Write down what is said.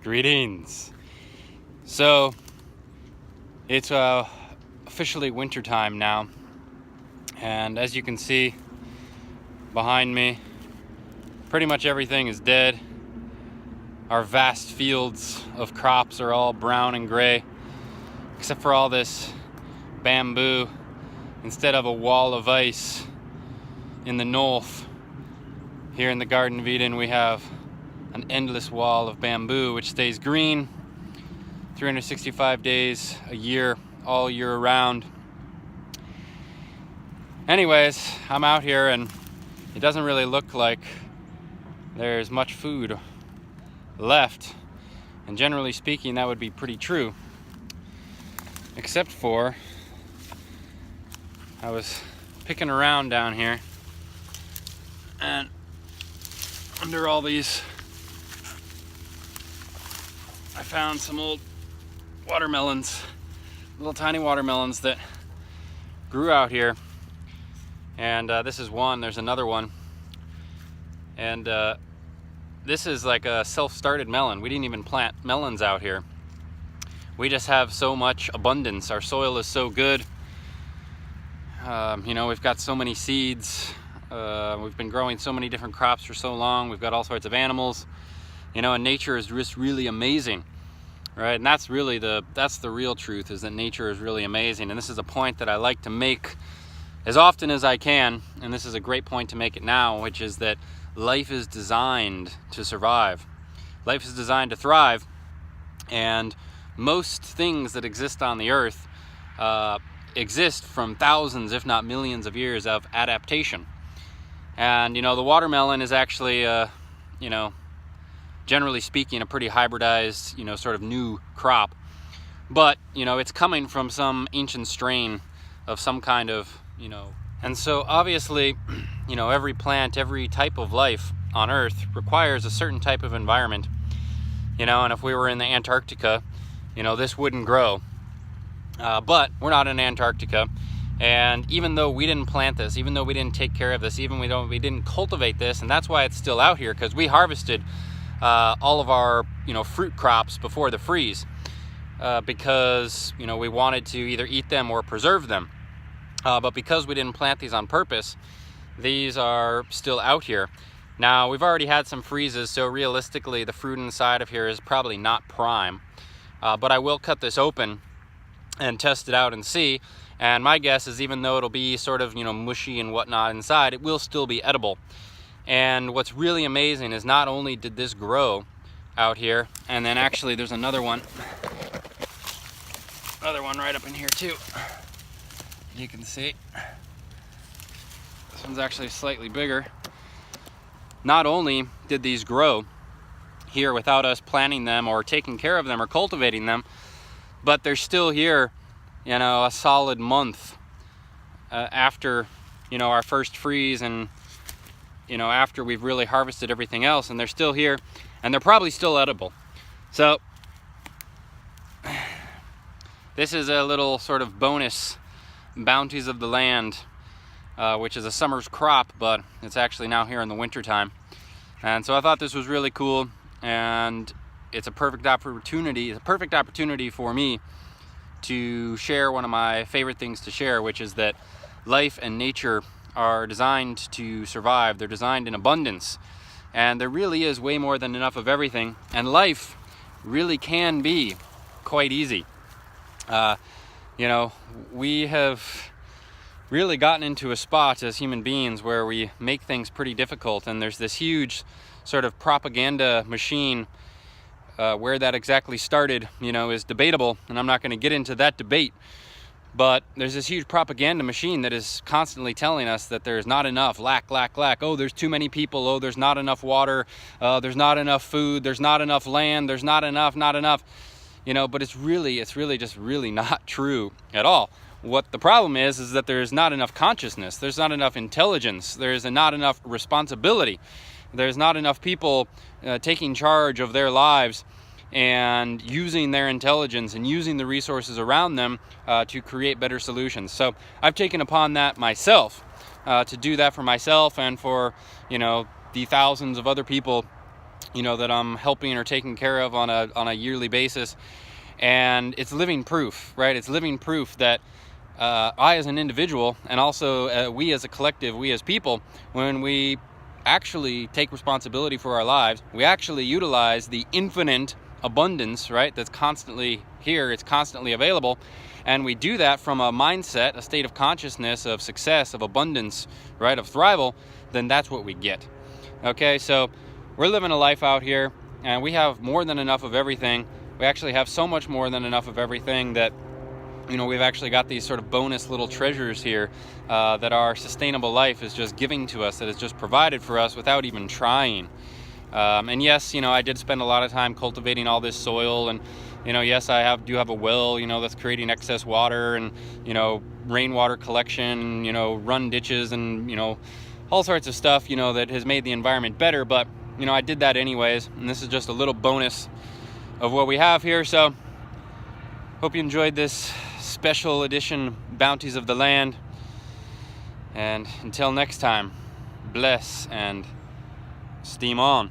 Greetings. So it's officially wintertime now, and as you can see behind me, pretty much everything is dead. Our vast fields of crops are all brown and gray, except for all this bamboo. Instead of a wall of ice in the north, here in the Garden of Eden we have an endless wall of bamboo which stays green 365 days a year, all year around. Anyways, I'm out here and it doesn't really look like there's much food left, and generally speaking that would be pretty true, except for I was picking around down here and under all these I found some old watermelons, little tiny watermelons that grew out here. And this is one, there's another one. And this is like a self-started melon. We didn't even plant melons out here. We just have so much abundance. Our soil is so good. We've got so many seeds. We've been growing so many different crops for so long. We've got all sorts of animals. And nature is just really amazing, right? And that's the real truth, is that nature is really amazing. And this is a point that I like to make as often as I can, and this is a great point to make it now, which is that life is designed to survive. Life is designed to thrive, and most things that exist on the earth exist from thousands, if not millions of years of adaptation. And the watermelon is actually generally speaking a pretty hybridized, sort of new crop, but it's coming from some ancient strain of some kind of, and so obviously every plant, every type of life on earth requires a certain type of environment, and if we were in the Antarctica, this wouldn't grow, but we're not in Antarctica. And even though we didn't plant this, even though we didn't take care of this, even we didn't cultivate this, and that's why it's still out here, because we harvested all of our fruit crops before the freeze, because we wanted to either eat them or preserve them, but because we didn't plant these on purpose, these are still out here. Now we've already had some freezes, so realistically the fruit inside of here is probably not prime, but I will cut this open and test it out and see. And my guess is, even though it'll be sort of mushy and whatnot inside, it will still be edible. And what's really amazing is not only did this grow out here, and then actually there's another one right up in here too. You can see this one's actually slightly bigger. Not only did these grow here without us planting them or taking care of them or cultivating them, but they're still here a solid month after our first freeze, and after we've really harvested everything else, and they're still here, and they're probably still edible. So this is a little sort of bonus Bounties of the land, which is a summer's crop, but it's actually now here in the winter time. And so I thought this was really cool, and it's a perfect opportunity for me to share one of my favorite things to share, which is that life and nature are designed to survive. They're designed in abundance, and there really is way more than enough of everything, and life really can be quite easy. We have really gotten into a spot as human beings where we make things pretty difficult, and there's this huge sort of propaganda machine. Where that exactly started, is debatable, and I'm not going to get into that debate. But there's this huge propaganda machine that is constantly telling us that there's not enough, lack. Oh, there's too many people. Oh, there's not enough water. There's not enough food. There's not enough land. There's not enough. But it's really just really not true at all. What the problem is that there's not enough consciousness. There's not enough intelligence. There's not enough responsibility. There's not enough people taking charge of their lives and using their intelligence and using the resources around them to create better solutions. So I've taken upon that myself to do that for myself and for the thousands of other people you know, that I'm helping or taking care of on a yearly basis. And it's living proof, right? It's living proof that I as an individual, and also we as a collective, we as people, when we actually take responsibility for our lives, we actually utilize the infinite abundance, right, that's constantly here, it's constantly available, and we do that from a mindset, a state of consciousness of success, of abundance, right, of thrival, then that's what we get. Okay, so we're living a life out here, and we have more than enough of everything. We actually have so much more than enough of everything that, you know, we've actually got these sort of bonus little treasures here that our sustainable life is just giving to us, that is just provided for us without even trying. And yes, you know, I did spend a lot of time cultivating all this soil, and, you know, yes, I do have a well, you know, that's creating excess water, and, you know, rainwater collection, you know, run ditches, and, you know, all sorts of stuff, you know, that has made the environment better. But, you know, I did that anyways, and this is just a little bonus of what we have here. So hope you enjoyed this special edition Bounties of the Land, and until next time, bless and steam on.